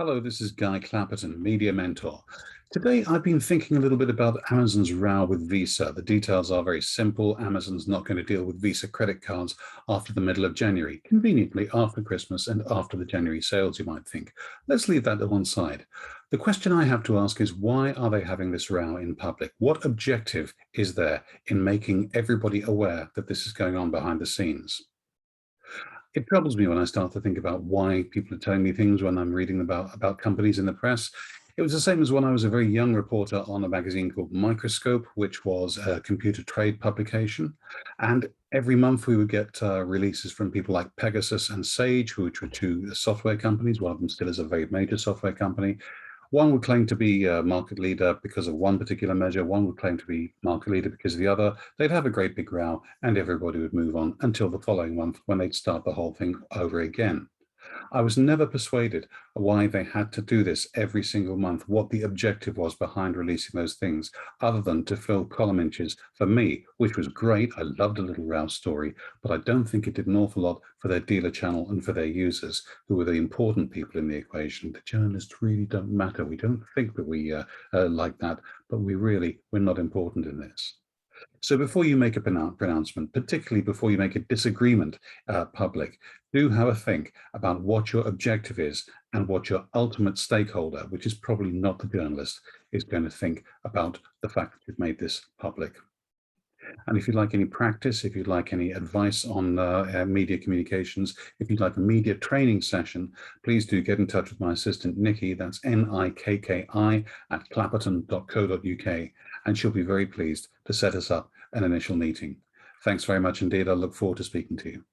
Hello, this is Guy Clapperton, Media Mentor. Today, I've been thinking a little bit about Amazon's row with Visa. The details are very simple. Amazon's not going to deal with Visa credit cards after the middle of January, conveniently after Christmas and after the January sales, you might think. Let's leave that to one side. The question I have to ask is, why are they having this row in public? What objective is there in making everybody aware that this is going on behind the scenes? It troubles me when I start to think about why people are telling me things when I'm reading about companies in the press. It was the same as when I was a very young reporter on a magazine called Microscope, which was a computer trade publication. And every month we would get releases from people like Pegasus and Sage, which were two software companies. One of them still is a very major software company. One would claim to be a market leader because of one particular measure. One would claim to be market leader because of the other. They'd have a great big row and everybody would move on until the following month when they'd start the whole thing over again. I was never persuaded why they had to do this every single month, what the objective was behind releasing those things, other than to fill column inches for me, which was great. I loved a little rouse story, but I don't think it did an awful lot for their dealer channel and for their users, who were the important people in the equation. The journalists really don't matter. We don't think that we like that, but we're not important in this. So before you make a pronouncement, particularly before you make a disagreement public, do have a think about what your objective is and what your ultimate stakeholder, which is probably not the journalist, is going to think about the fact that you've made this public. And if you'd like any practice, if you'd like any advice on media communications, if you'd like a media training session, please do get in touch with my assistant, Nikki, that's Nikki at clapperton.co.uk, and she'll be very pleased to set us up an initial meeting. Thanks very much indeed. I look forward to speaking to you.